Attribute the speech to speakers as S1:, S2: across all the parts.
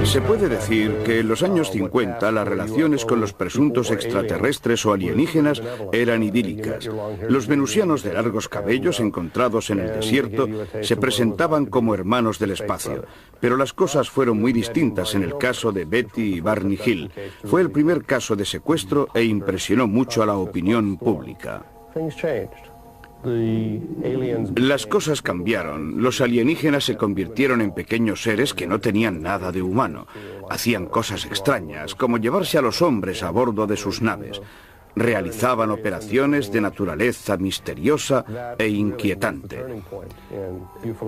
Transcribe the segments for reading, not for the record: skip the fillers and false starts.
S1: Se puede decir que en los años 50 las relaciones con los presuntos extraterrestres o alienígenas eran idílicas. Los venusianos de largos cabellos encontrados en el desierto se presentaban como hermanos del espacio. Pero las cosas fueron muy distintas en el caso de Betty y Barney Hill. Fue el primer caso de secuestro e impresionó mucho a la opinión pública. Las cosas cambiaron. Los alienígenas se convirtieron en pequeños seres que no tenían nada de humano. Hacían cosas extrañas, como llevarse a los hombres a bordo de sus naves. Realizaban operaciones de naturaleza misteriosa e inquietante.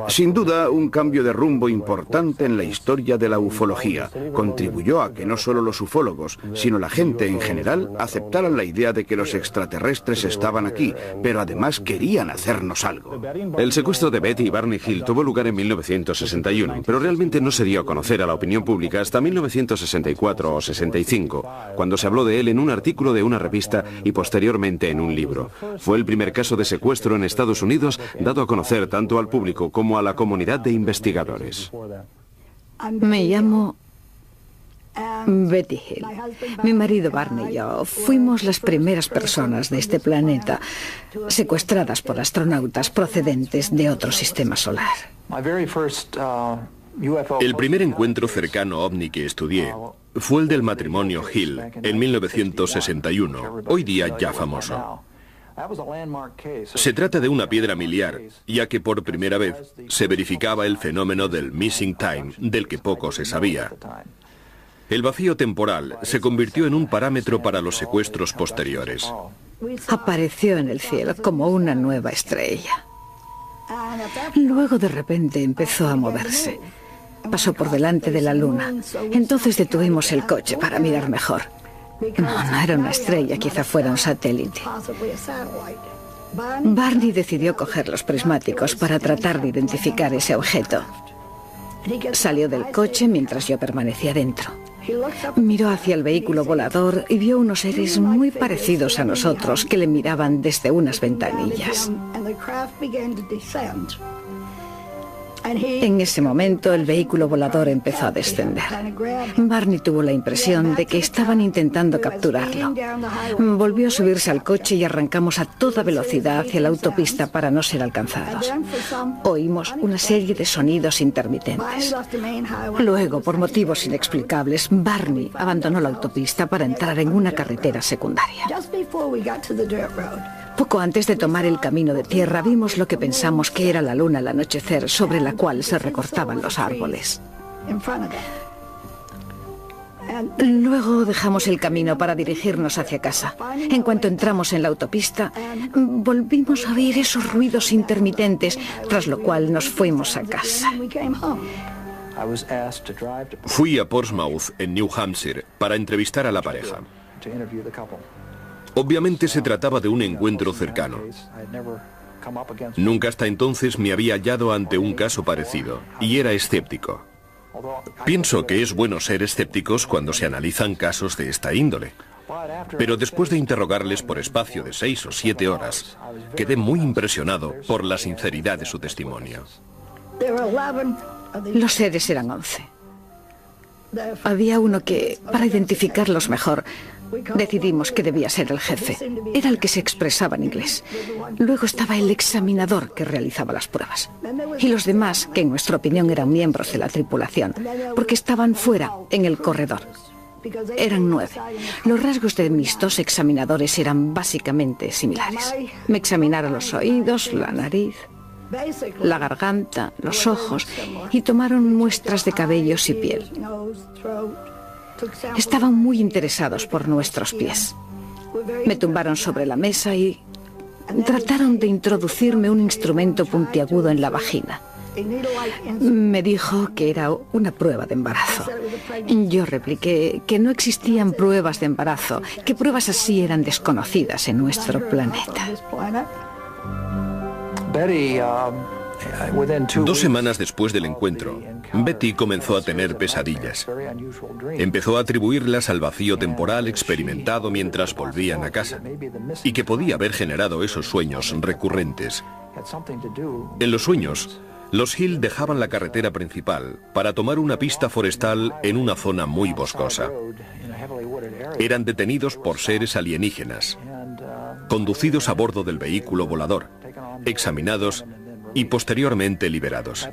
S1: Sin duda, un cambio de rumbo importante en la historia de la ufología. Contribuyó a que no solo los ufólogos, sino la gente en general aceptaran la idea de que los extraterrestres estaban aquí, pero además querían hacernos algo.
S2: El secuestro de Betty y Barney Hill tuvo lugar en 1961, pero realmente no se dio a conocer a la opinión pública hasta 1964 o 65, cuando se habló de él en un artículo de una revista y posteriormente en un libro. Fue el primer caso de secuestro en Estados Unidos dado a conocer tanto al público como a la comunidad de investigadores.
S3: Me llamo Betty Hill. Mi marido Barney y yo fuimos las primeras personas de este planeta secuestradas por astronautas procedentes de otro sistema solar.
S4: El primer encuentro cercano ovni que estudié fue el del matrimonio Hill en 1961, hoy día ya famoso. Se trata de una piedra miliar, ya que por primera vez se verificaba el fenómeno del missing time, del que poco se sabía. El vacío temporal se convirtió en un parámetro para los secuestros posteriores.
S3: Apareció en el cielo como una nueva estrella. Luego de repente empezó a moverse. Pasó por delante de la luna. Entonces detuvimos el coche para mirar mejor. No era una estrella, quizá fuera un satélite. Barney decidió coger los prismáticos para tratar de identificar ese objeto. Salió del coche mientras yo permanecía dentro. Miró hacia el vehículo volador y vio unos seres muy parecidos a nosotros que le miraban desde unas ventanillas. En ese momento el vehículo volador empezó a descender. Barney tuvo la impresión de que estaban intentando capturarlo. Volvió a subirse al coche y arrancamos a toda velocidad hacia la autopista para no ser alcanzados. Oímos una serie de sonidos intermitentes. Luego, por motivos inexplicables, Barney abandonó la autopista para entrar en una carretera secundaria. Poco antes de tomar el camino de tierra, vimos lo que pensamos que era la luna al anochecer, sobre la cual se recortaban los árboles. Luego dejamos el camino para dirigirnos hacia casa. En cuanto entramos en la autopista, volvimos a oír esos ruidos intermitentes, tras lo cual nos fuimos a casa.
S4: Fui a Portsmouth, en New Hampshire, para entrevistar a la pareja. Obviamente se trataba de un encuentro cercano. Nunca hasta entonces me había hallado ante un caso parecido, y era escéptico. Pienso que es bueno ser escépticos cuando se analizan casos de esta índole. Pero después de interrogarles por espacio de 6 o 7 horas, quedé muy impresionado por la sinceridad de su testimonio.
S3: Los seres eran 11. Había uno que, para identificarlos mejor, decidimos que debía ser el jefe. Era el que se expresaba en inglés. Luego estaba el examinador que realizaba las pruebas. Y los demás, que en nuestra opinión eran miembros de la tripulación, porque estaban fuera, en el corredor. Eran 9. Los rasgos de mis 2 examinadores eran básicamente similares. Me examinaron los oídos, la nariz, la garganta, los ojos y tomaron muestras de cabellos y piel. Estaban muy interesados por nuestros pies. Me tumbaron sobre la mesa y trataron de introducirme un instrumento puntiagudo en la vagina. Me dijo que era una prueba de embarazo. Yo repliqué que no existían pruebas de embarazo, que pruebas así eran desconocidas en nuestro planeta.
S4: 2 semanas después del encuentro, Betty comenzó a tener pesadillas. Empezó a atribuirlas al vacío temporal experimentado mientras volvían a casa, y que podía haber generado esos sueños recurrentes. En los sueños, Los Hill dejaban la carretera principal para tomar una pista forestal en una zona muy boscosa. Eran detenidos por seres alienígenas, conducidos a bordo del vehículo volador, examinados y posteriormente liberados.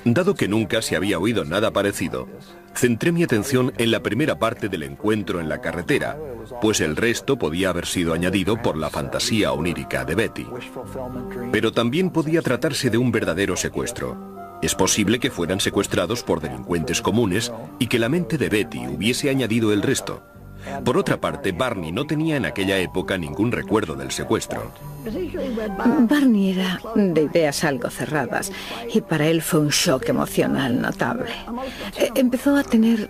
S4: Dado que nunca se había oído nada parecido, centré mi atención en la primera parte del encuentro en la carretera, pues el resto podía haber sido añadido por la fantasía onírica de Betty. Pero también podía tratarse de un verdadero secuestro. Es posible que fueran secuestrados por delincuentes comunes y que la mente de Betty hubiese añadido el resto. Por otra parte, Barney no tenía en aquella época ningún recuerdo del secuestro.
S3: Barney era de ideas algo cerradas y para él fue un shock emocional notable. Empezó a tener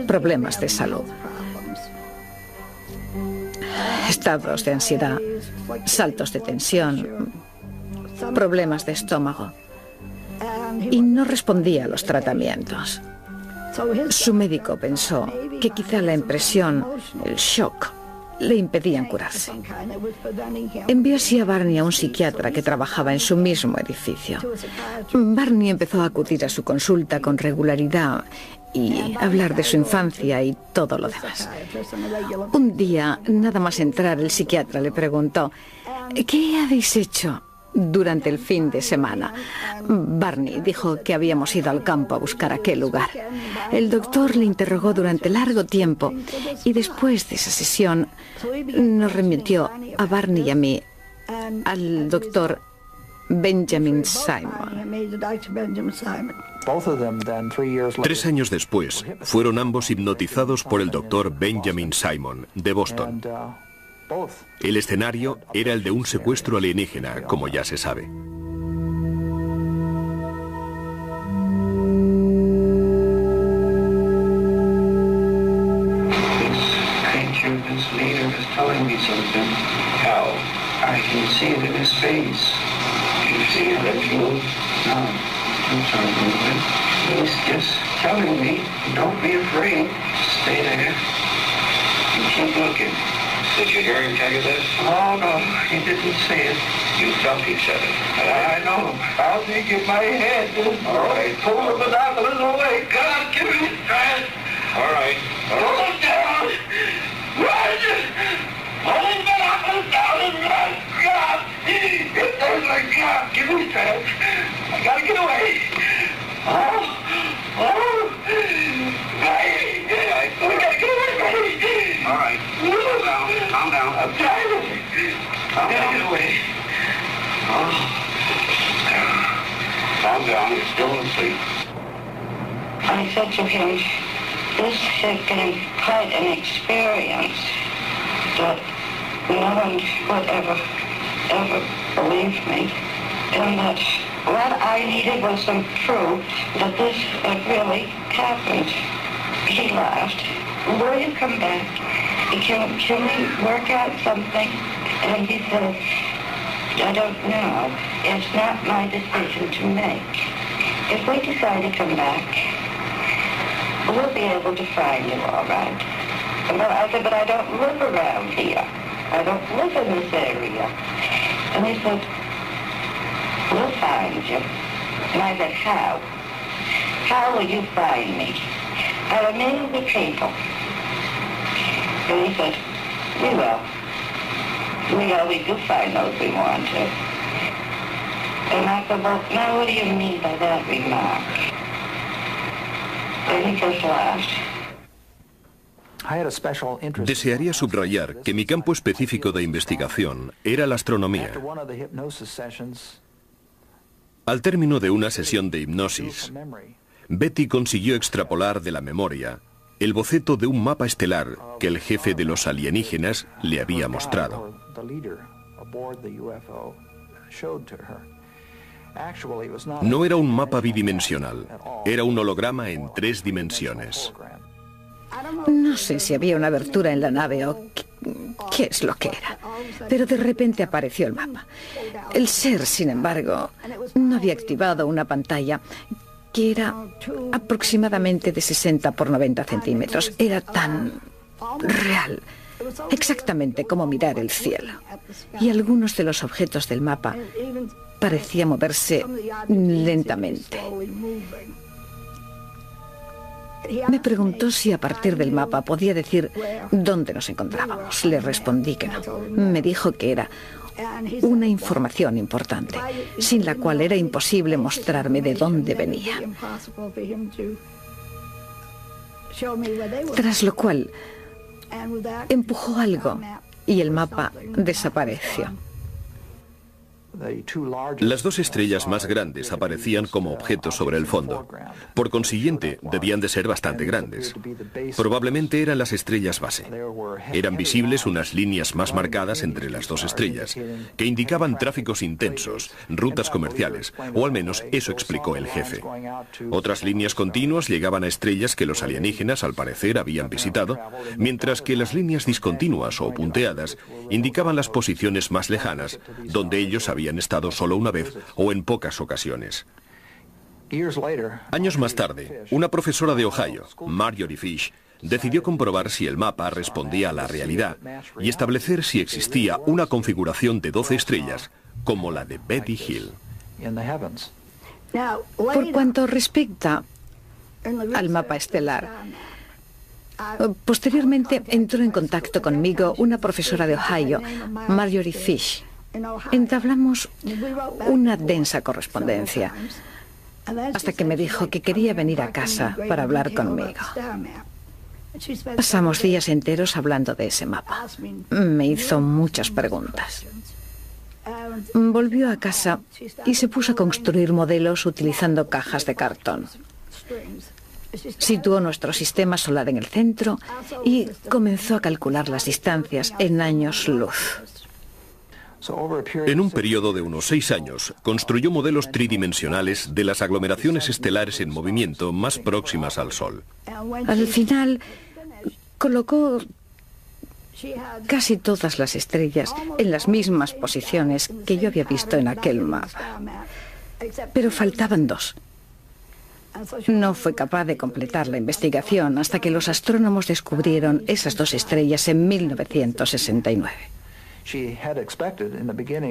S3: problemas de salud. Estados de ansiedad, saltos de tensión, problemas de estómago. Y no respondía a los tratamientos. Su médico pensó que quizá la impresión, el shock, le impedían curarse. Envió así a Barney a un psiquiatra que trabajaba en su mismo edificio. Barney empezó a acudir a su consulta con regularidad y hablar de su infancia y todo lo demás. Un día, nada más entrar, el psiquiatra le preguntó: ¿qué habéis hecho durante el fin de semana? Barney dijo que habíamos ido al campo a buscar aquel lugar. El doctor le interrogó durante largo tiempo y después de esa sesión nos remitió a Barney y a mí al doctor Benjamin Simon.
S4: 3 años después, fueron ambos hipnotizados por el doctor Benjamin Simon, de Boston. El escenario era el de un secuestro alienígena, como ya se sabe.
S5: Did you hear him tell you this? Oh, no, he didn't say it. You felt he said it. I know. I'll take it in my head. All right. Pull the binoculars away. God, give me strength. All right. Pull them down. Run! Pull the binoculars down and run. God! If there's a God, give me strength. I gotta get away. Oh! Hey! We gotta get away, buddy! All right. Calm down. I'm tired. I gotta get away. Oh. Calm down. You're still asleep. I said to him, this has been quite an experience that no one would ever believe me. And that what I needed was some proof that this had really happened. He laughed. Will you come back? Can we work out something? And he said, I don't know. It's not my decision to make. If we decide to come back, we'll be able to find you all right. Well, I said, but I don't live around here. I don't live in this area. And he said, we'll find you. And I said, how? How will you find me? I'll name the people. And he said, we will. We do find those we want to. And I said, well, now what do you mean by that remark? And he just laughed.
S4: Desearía subrayar que mi campo específico de investigación era la astronomía. Al término de una sesión de hipnosis, Betty consiguió extrapolar de la memoria el boceto de un mapa estelar que el jefe de los alienígenas le había mostrado. No era un mapa bidimensional, era un holograma en 3 dimensiones.
S3: No sé si había una abertura en la nave o qué es lo que era, pero de repente apareció el mapa. El ser, sin embargo, no había activado una pantalla que era aproximadamente de 60 por 90 centímetros. Era tan real, exactamente como mirar el cielo. Y algunos de los objetos del mapa parecía moverse lentamente. Me preguntó si a partir del mapa podía decir dónde nos encontrábamos. Le respondí que no. Me dijo que era una información importante, sin la cual era imposible mostrarme de dónde venía. Tras lo cual, empujó algo y el mapa desapareció.
S4: Las dos estrellas más grandes aparecían como objetos sobre el fondo. Por consiguiente, debían de ser bastante grandes. Probablemente eran las estrellas base. Eran visibles unas líneas más marcadas entre las dos estrellas, que indicaban tráficos intensos, rutas comerciales, o al menos eso explicó el jefe. Otras líneas continuas llegaban a estrellas que los alienígenas, al parecer, habían visitado, mientras que las líneas discontinuas o punteadas indicaban las posiciones más lejanas, donde ellos habían estado solo una vez o en pocas ocasiones. Años más tarde, una profesora de Ohio, Marjorie Fish, decidió comprobar si el mapa respondía a la realidad y establecer si existía una configuración de 12 estrellas como la de Betty Hill.
S3: Por cuanto respecta al mapa estelar, posteriormente entró en contacto conmigo una profesora de Ohio, Marjorie Fish. Entablamos una densa correspondencia hasta que me dijo que quería venir a casa para hablar conmigo. Pasamos días enteros hablando de ese mapa. Me hizo muchas preguntas. Volvió a casa y se puso a construir modelos utilizando cajas de cartón. Situó nuestro sistema solar en el centro y comenzó a calcular las distancias en años luz.
S4: En un periodo de unos 6 años, construyó modelos tridimensionales de las aglomeraciones estelares en movimiento más próximas al Sol.
S3: Al final, colocó casi todas las estrellas en las mismas posiciones que yo había visto en aquel mapa. Pero faltaban 2. No fue capaz de completar la investigación hasta que los astrónomos descubrieron esas 2 estrellas en 1969.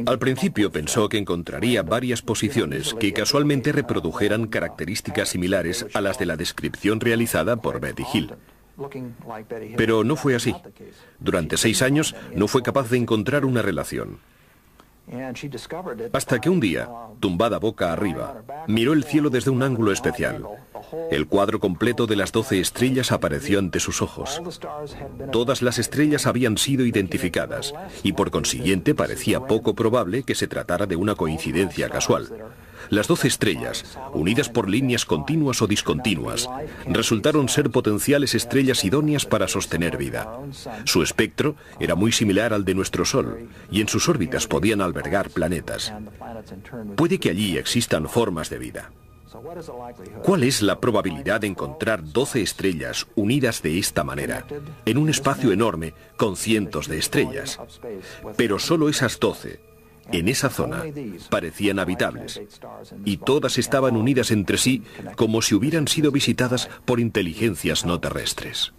S4: Al principio pensó que encontraría varias posiciones que casualmente reprodujeran características similares a las de la descripción realizada por Betty Hill. Pero no fue así. Durante 6 años no fue capaz de encontrar una relación. Hasta que un día, tumbada boca arriba, miró el cielo desde un ángulo especial. El cuadro completo de las 12 estrellas apareció ante sus ojos. Todas las estrellas habían sido identificadas y por consiguiente parecía poco probable que se tratara de una coincidencia casual. Las 12 estrellas, unidas por líneas continuas o discontinuas, resultaron ser potenciales estrellas idóneas para sostener vida. Su espectro era muy similar al de nuestro Sol, y en sus órbitas podían albergar planetas. Puede que allí existan formas de vida. ¿Cuál es la probabilidad de encontrar 12 estrellas unidas de esta manera, en un espacio enorme con cientos de estrellas? Pero solo esas 12, en esa zona, parecían habitables, y todas estaban unidas entre sí como si hubieran sido visitadas por inteligencias no terrestres.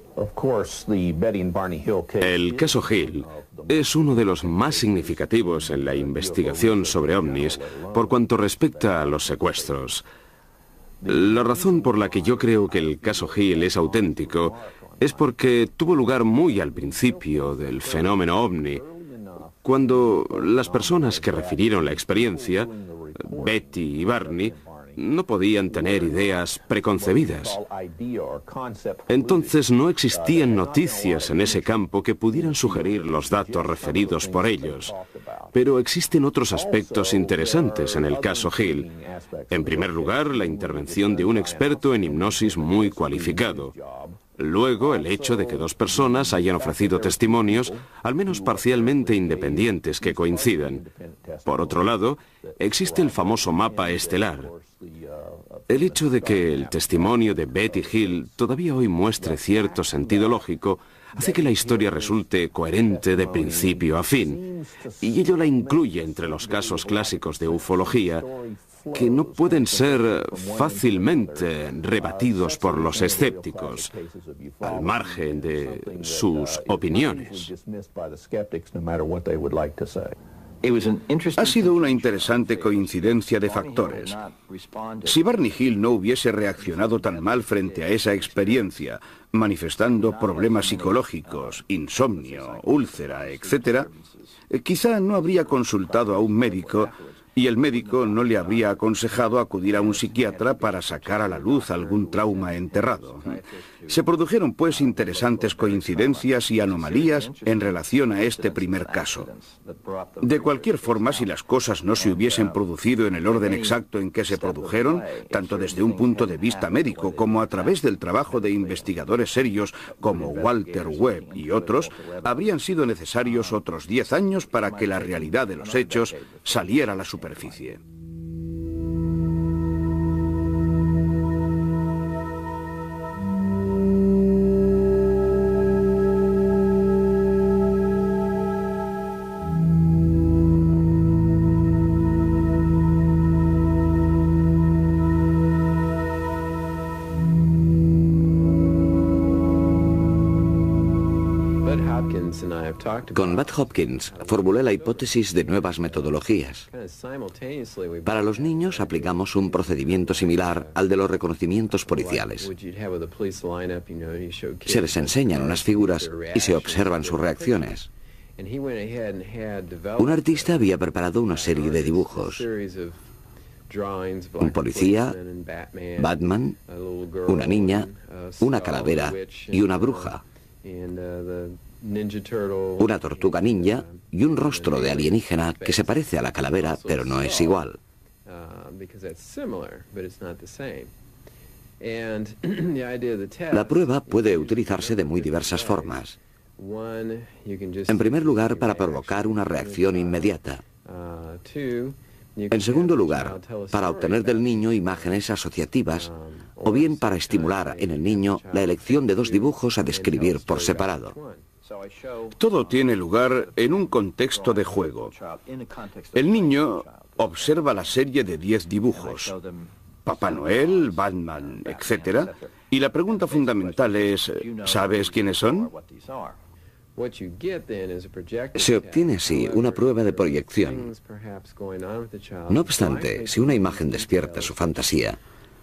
S2: El caso Hill es uno de los más significativos en la investigación sobre ovnis por cuanto respecta a los secuestros. La razón por la que yo creo que el caso Hill es auténtico es porque tuvo lugar muy al principio del fenómeno ovni, cuando las personas que refirieron la experiencia, Betty y Barney, no podían tener ideas preconcebidas. Entonces no existían noticias en ese campo que pudieran sugerir los datos referidos por ellos. Pero existen otros aspectos interesantes en el caso Hill. En primer lugar, la intervención de un experto en hipnosis muy cualificado. Luego, el hecho de que 2 personas hayan ofrecido testimonios, al menos parcialmente independientes, que coincidan. Por otro lado, existe el famoso mapa estelar. El hecho de que el testimonio de Betty Hill todavía hoy muestre cierto sentido lógico hace que la historia resulte coherente de principio a fin, y ello la incluye entre los casos clásicos de ufología que no pueden ser fácilmente rebatidos por los escépticos, al margen de sus opiniones.
S1: Ha sido una interesante coincidencia de factores. Si Barney Hill no hubiese reaccionado tan mal frente a esa experiencia, manifestando problemas psicológicos, insomnio, úlcera, etc., quizá no habría consultado a un médico y el médico no le habría aconsejado acudir a un psiquiatra para sacar a la luz algún trauma enterrado. Se produjeron, pues, interesantes coincidencias y anomalías en relación a este primer caso. De cualquier forma, si las cosas no se hubiesen producido en el orden exacto en que se produjeron, tanto desde un punto de vista médico como a través del trabajo de investigadores serios como Walter Webb y otros, habrían sido necesarios otros 10 años para que la realidad de los hechos saliera a la superficie.
S6: Con Bud Hopkins formulé la hipótesis de nuevas metodologías. Para los niños aplicamos un procedimiento similar al de los reconocimientos policiales. Se les enseñan unas figuras y se observan sus reacciones. Un artista había preparado una serie de dibujos. Un policía, Batman, una niña, una calavera y una bruja. Una tortuga ninja y un rostro de alienígena que se parece a la calavera, pero no es igual. La prueba puede utilizarse de muy diversas formas. En primer lugar, para provocar una reacción inmediata. En segundo lugar, para obtener del niño imágenes asociativas, o bien para estimular en el niño la elección de dos dibujos a describir por separado.
S1: Todo tiene lugar en un contexto de juego. El niño observa la serie de 10 dibujos, Papá Noel, Batman, etc. Y la pregunta fundamental es, ¿sabes quiénes son?
S6: Se obtiene así una prueba de proyección. No obstante, si una imagen despierta su fantasía,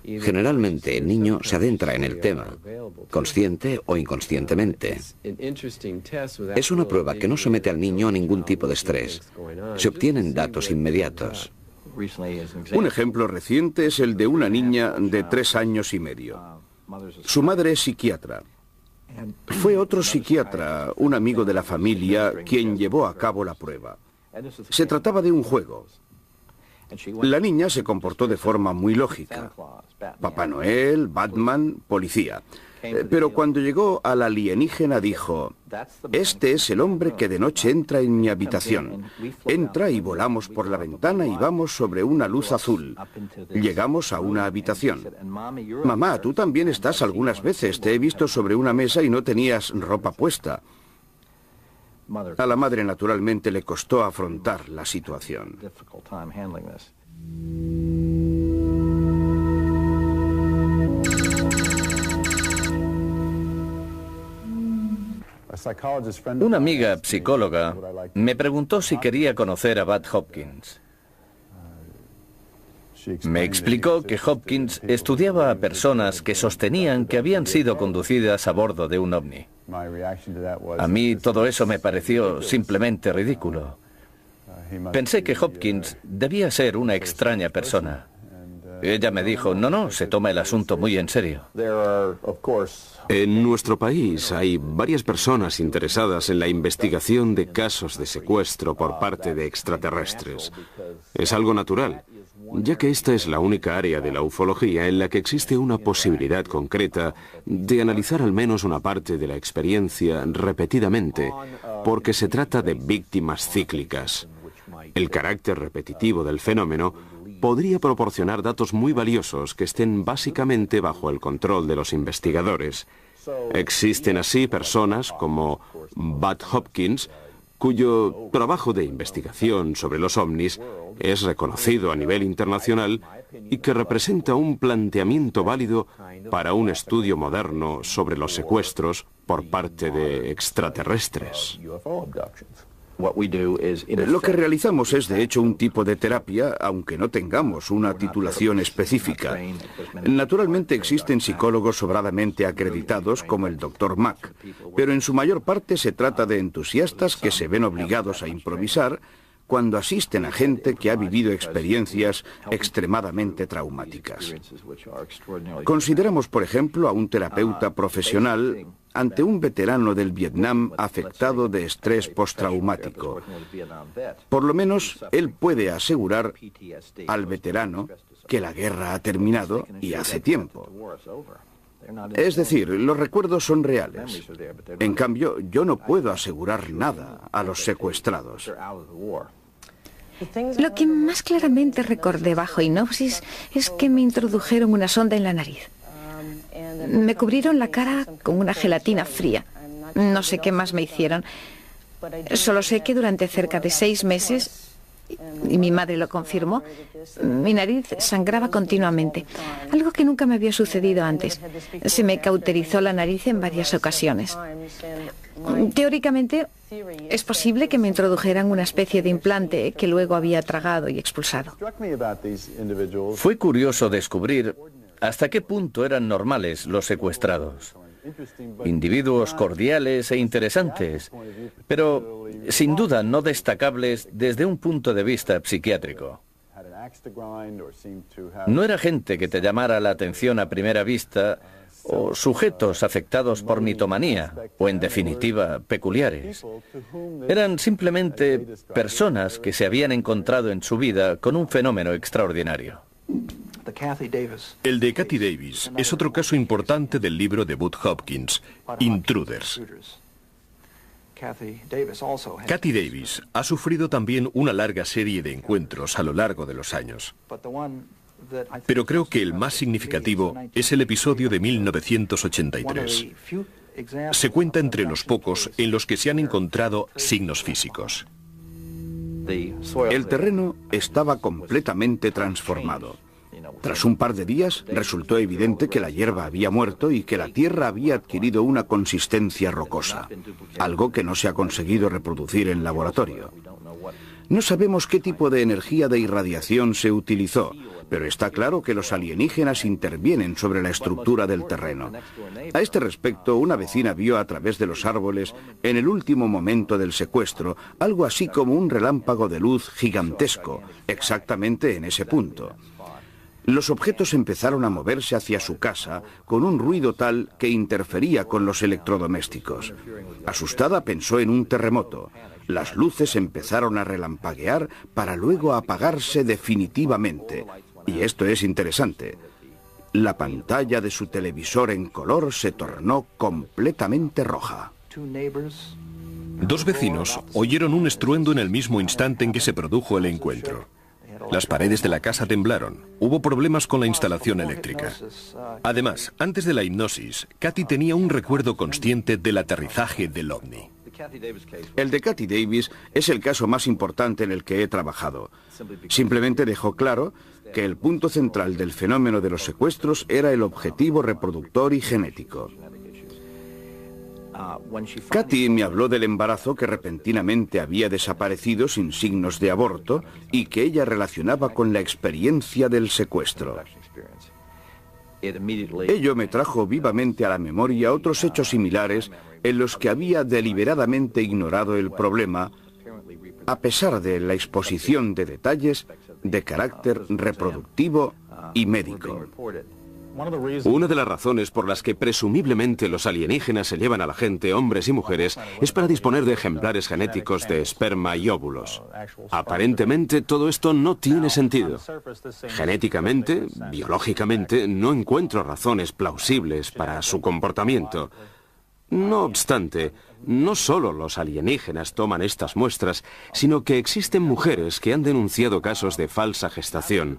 S6: generalmente el niño se adentra en el tema, consciente o inconscientemente. Es una prueba que no somete al niño a ningún tipo de estrés. Se obtienen datos inmediatos.
S1: Un ejemplo reciente es el de una niña de 3 años y medio. Su madre es psiquiatra. Fue otro psiquiatra, un amigo de la familia, quien llevó a cabo la prueba. Se trataba de un juego. La niña se comportó de forma muy lógica. Papá Noel, Batman, policía. Pero cuando llegó al alienígena dijo, este es el hombre que de noche entra en mi habitación. Entra y volamos por la ventana y vamos sobre una luz azul. Llegamos a una habitación. Mamá, tú también estás algunas veces. Te he visto sobre una mesa y no tenías ropa puesta. A la madre, naturalmente, le costó afrontar la situación.
S7: Una amiga psicóloga me preguntó si quería conocer a Bud Hopkins. Me explicó que Hopkins estudiaba a personas que sostenían que habían sido conducidas a bordo de un ovni. A mí todo eso me pareció simplemente ridículo. Pensé que Hopkins debía ser una extraña persona. Ella me dijo, no, se toma el asunto muy en serio.
S2: En nuestro país hay varias personas interesadas en la investigación de casos de secuestro por parte de extraterrestres. Es algo natural, ya que esta es la única área de la ufología en la que existe una posibilidad concreta de analizar al menos una parte de la experiencia repetidamente, porque se trata de víctimas cíclicas. El carácter repetitivo del fenómeno podría proporcionar datos muy valiosos que estén básicamente bajo el control de los investigadores. Existen así personas como Bud Hopkins, cuyo trabajo de investigación sobre los ovnis es reconocido a nivel internacional y que representa un planteamiento válido para un estudio moderno sobre los secuestros por parte de extraterrestres.
S1: Lo que realizamos es de hecho un tipo de terapia, aunque no tengamos una titulación específica. Naturalmente existen psicólogos sobradamente acreditados como el Dr. Mack, pero en su mayor parte se trata de entusiastas que se ven obligados a improvisar cuando asisten a gente que ha vivido experiencias extremadamente traumáticas. Consideramos, por ejemplo, a un terapeuta profesional ante un veterano del Vietnam afectado de estrés postraumático. Por lo menos, él puede asegurar al veterano que la guerra ha terminado y hace tiempo. Es decir, los recuerdos son reales. En cambio, yo no puedo asegurar nada a los secuestrados.
S3: Lo que más claramente recordé bajo hipnosis es que me introdujeron una sonda en la nariz. Me cubrieron la cara con una gelatina fría. No sé qué más me hicieron. Solo sé que durante cerca de 6 meses, y mi madre lo confirmó, mi nariz sangraba continuamente, algo que nunca me había sucedido antes. Se me cauterizó la nariz en varias ocasiones. Teóricamente, es posible que me introdujeran una especie de implante que luego había tragado y expulsado.
S7: Fue curioso descubrir hasta qué punto eran normales los secuestrados. Individuos cordiales e interesantes, pero sin duda no destacables desde un punto de vista psiquiátrico. No era gente que te llamara la atención a primera vista o sujetos afectados por mitomanía o, en definitiva, peculiares. Eran simplemente personas que se habían encontrado en su vida con un fenómeno extraordinario.
S4: El de Kathy Davis es otro caso importante del libro de Bud Hopkins, Intruders. Kathy Davis ha sufrido también una larga serie de encuentros a lo largo de los años. Pero creo que el más significativo es el episodio de 1983. Se cuenta entre los pocos en los que se han encontrado signos físicos.
S1: El terreno estaba completamente transformado. Tras un par de días, resultó evidente que la hierba había muerto y que la tierra había adquirido una consistencia rocosa, algo que no se ha conseguido reproducir en laboratorio. No sabemos qué tipo de energía de irradiación se utilizó, pero está claro que los alienígenas intervienen sobre la estructura del terreno. A este respecto, una vecina vio a través de los árboles, en el último momento del secuestro, algo así como un relámpago de luz gigantesco, exactamente en ese punto. Los objetos empezaron a moverse hacia su casa con un ruido tal que interfería con los electrodomésticos. Asustada pensó en un terremoto. Las luces empezaron a relampaguear para luego apagarse definitivamente. Y esto es interesante. La pantalla de su televisor en color se tornó completamente roja.
S4: 2 vecinos oyeron un estruendo en el mismo instante en que se produjo el encuentro. Las paredes de la casa temblaron. Hubo problemas con la instalación eléctrica. Además, antes de la hipnosis, Kathy tenía un recuerdo consciente del aterrizaje del ovni.
S1: El de Kathy Davis es el caso más importante en el que he trabajado. Simplemente dejó claro que el punto central del fenómeno de los secuestros era el objetivo reproductor y genético. Kathy me habló del embarazo que repentinamente había desaparecido sin signos de aborto y que ella relacionaba con la experiencia del secuestro. Ello me trajo vivamente a la memoria otros hechos similares en los que había deliberadamente ignorado el problema, a pesar de la exposición de detalles de carácter reproductivo y médico.
S2: Una de las razones por las que presumiblemente los alienígenas se llevan a la gente, hombres y mujeres, es para disponer de ejemplares genéticos de esperma y óvulos. Aparentemente todo esto no tiene sentido. Genéticamente, biológicamente, no encuentro razones plausibles para su comportamiento. No obstante, no solo los alienígenas toman estas muestras, sino que existen mujeres que han denunciado casos de falsa gestación.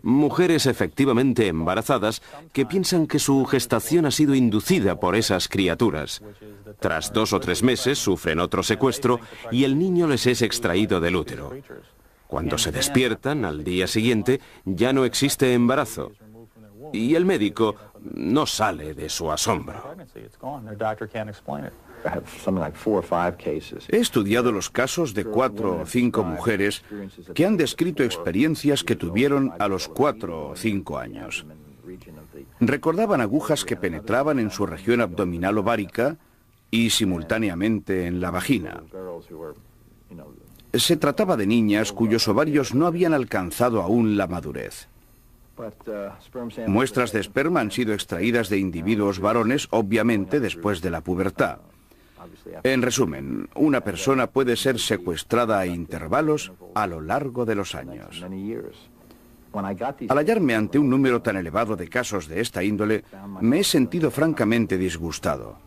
S2: Mujeres efectivamente embarazadas que piensan que su gestación ha sido inducida por esas criaturas. Tras 2 o 3 meses sufren otro secuestro y el niño les es extraído del útero. Cuando se despiertan, al día siguiente, ya no existe embarazo. y el médico no sale de su asombro.
S1: He estudiado los casos de 4 o 5 mujeres que han descrito experiencias que tuvieron a los 4 o 5 años. Recordaban agujas que penetraban en su región abdominal ovárica y simultáneamente en la vagina. Se trataba de niñas cuyos ovarios no habían alcanzado aún la madurez. Muestras de esperma han sido extraídas de individuos varones, obviamente después de la pubertad. En resumen, una persona puede ser secuestrada a intervalos a lo largo de los años. Al hallarme ante un número tan elevado de casos de esta índole, me he sentido francamente disgustado.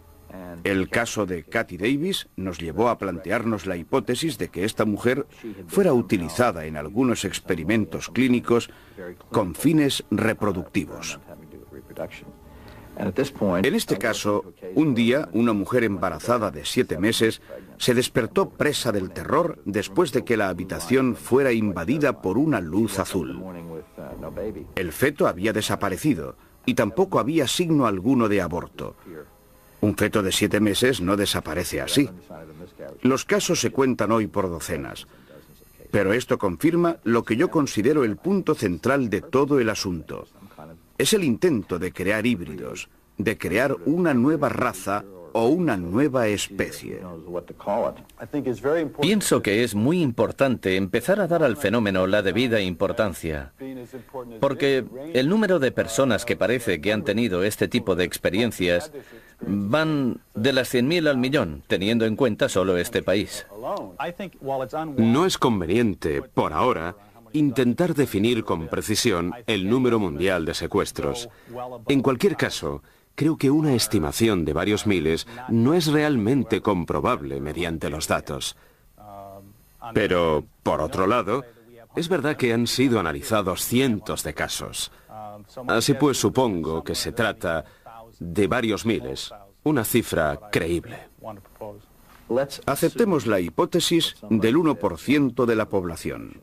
S1: El caso de Katy Davis nos llevó a plantearnos la hipótesis de que esta mujer fuera utilizada en algunos experimentos clínicos con fines reproductivos. En este caso, un día, una mujer embarazada de 7 meses se despertó presa del terror después de que la habitación fuera invadida por una luz azul. El feto había desaparecido y tampoco había signo alguno de aborto. Un feto de 7 meses no desaparece así. Los casos se cuentan hoy por docenas. Pero esto confirma lo que yo considero el punto central de todo el asunto. Es el intento de crear híbridos, de crear una nueva raza o una nueva especie.
S7: Pienso que es muy importante empezar a dar al fenómeno la debida importancia, porque el número de personas que parece que han tenido este tipo de experiencias van de las 100.000 al millón, teniendo en cuenta solo este país.
S2: No es conveniente, por ahora, intentar definir con precisión el número mundial de secuestros. En cualquier caso, creo que una estimación de varios miles no es realmente comprobable mediante los datos. Pero, por otro lado, es verdad que han sido analizados cientos de casos. Así pues, supongo que se trata de varios miles, una cifra creíble.
S1: Aceptemos la hipótesis del 1% de la población.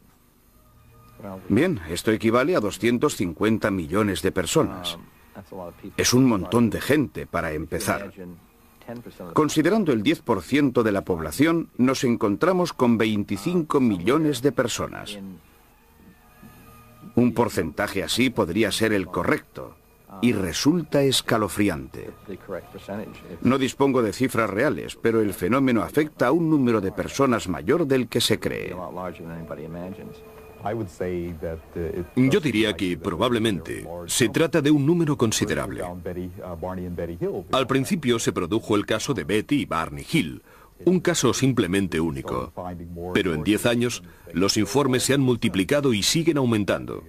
S1: Bien, esto equivale a 250 millones de personas. Es un montón de gente para empezar. Considerando el 10% de la población, nos encontramos con 25 millones de personas. Un porcentaje así podría ser el correcto, y resulta escalofriante. No dispongo de cifras reales, pero el fenómeno afecta a un número de personas mayor del que se cree.
S4: Yo diría que probablemente se trata de un número considerable. Al principio se produjo el caso de Betty y Barney Hill, un caso simplemente único. Pero en 10 años, los informes se han multiplicado y siguen aumentando.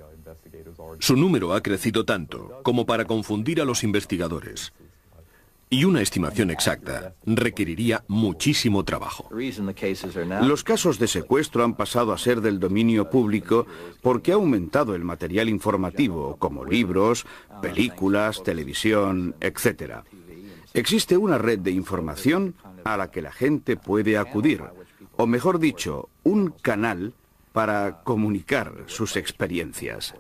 S4: Su número ha crecido tanto como para confundir a los investigadores. Y una estimación exacta requeriría muchísimo trabajo.
S1: Los casos de secuestro han pasado a ser del dominio público porque ha aumentado el material informativo, como libros, películas, televisión, etc. Existe una red de información a la que la gente puede acudir, o mejor dicho, un canal para comunicar sus experiencias.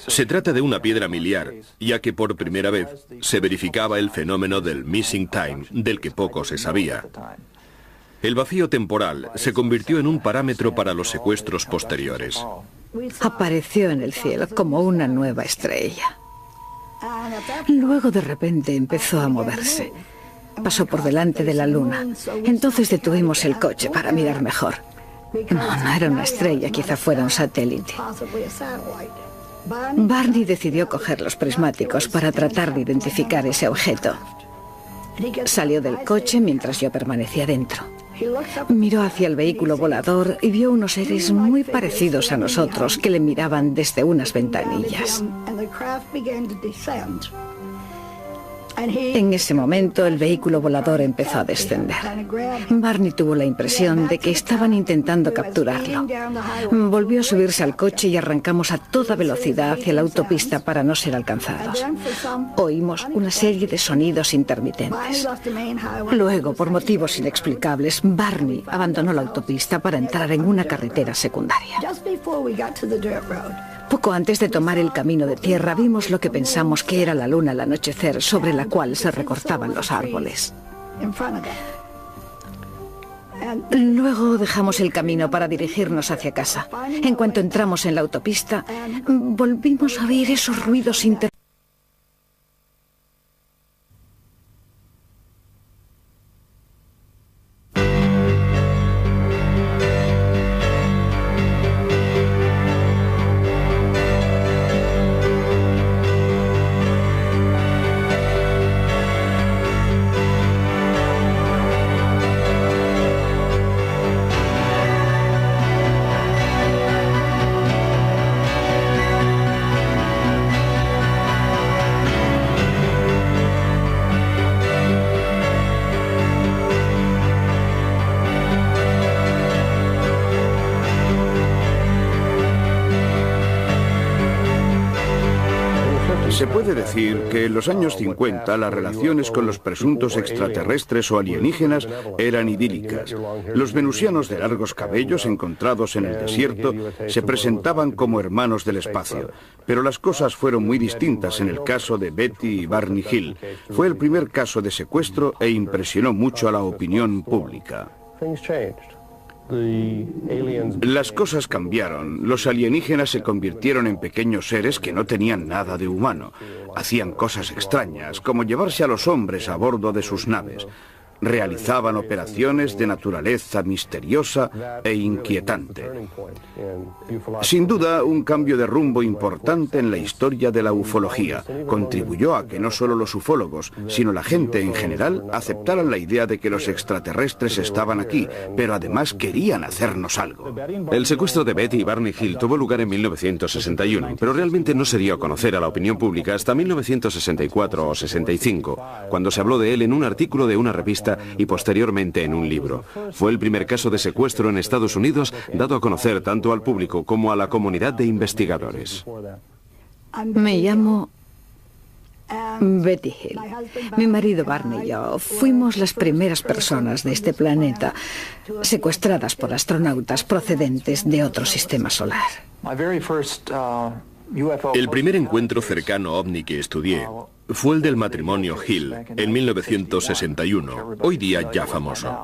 S4: Se trata de una piedra miliar, ya que por primera vez se verificaba el fenómeno del missing time, del que poco se sabía. El vacío temporal se convirtió en un parámetro para los secuestros posteriores.
S3: Apareció en el cielo como una nueva estrella. Luego de repente empezó a moverse. pasó por delante de la luna. Entonces detuvimos el coche para mirar mejor. No era una estrella, quizá fuera un satélite. Barney decidió coger los prismáticos para tratar de identificar ese objeto. Salió del coche mientras yo permanecía dentro. Miró hacia el vehículo volador y vio unos seres muy parecidos a nosotros que le miraban desde unas ventanillas. En ese momento el vehículo volador empezó a descender. Barney tuvo la impresión de que estaban intentando capturarlo. Volvió a subirse al coche y arrancamos a toda velocidad hacia la autopista para no ser alcanzados. Oímos una serie de sonidos intermitentes. Luego, por motivos inexplicables, Barney abandonó la autopista para entrar en una carretera secundaria. Poco antes de tomar el camino de tierra, vimos lo que pensamos que era la luna al anochecer, sobre la cual se recortaban los árboles. Luego dejamos el camino para dirigirnos hacia casa. En cuanto entramos en la autopista, volvimos a oír esos ruidos intermitentes.
S1: Se puede decir que en los años 50 las relaciones con los presuntos extraterrestres o alienígenas eran idílicas. Los venusianos de largos cabellos encontrados en el desierto se presentaban como hermanos del espacio. Pero las cosas fueron muy distintas en el caso de Betty y Barney Hill. Fue el primer caso de secuestro e impresionó mucho a la opinión pública. Las cosas cambiaron. Los alienígenas se convirtieron en pequeños seres que no tenían nada de humano. Hacían cosas extrañas, como llevarse a los hombres a bordo de sus naves. Realizaban operaciones de naturaleza misteriosa e inquietante. Sin duda, un cambio de rumbo importante en la historia de la ufología. Contribuyó a que no solo los ufólogos, sino la gente en general, aceptaran la idea de que los extraterrestres estaban aquí, pero además querían hacernos algo.
S2: El secuestro de Betty y Barney Hill tuvo lugar en 1961, pero realmente no se dio a conocer a la opinión pública hasta 1964 o 65, cuando se habló de él en un artículo de una revista y posteriormente en un libro. Fue el primer caso de secuestro en Estados Unidos dado a conocer tanto al público como a la comunidad de investigadores.
S3: Me llamo Betty Hill. Mi marido Barney y yo fuimos las primeras personas de este planeta secuestradas por astronautas procedentes de otro sistema solar.
S4: El primer encuentro cercano ovni que estudié fue el del matrimonio Hill en 1961, hoy día ya famoso.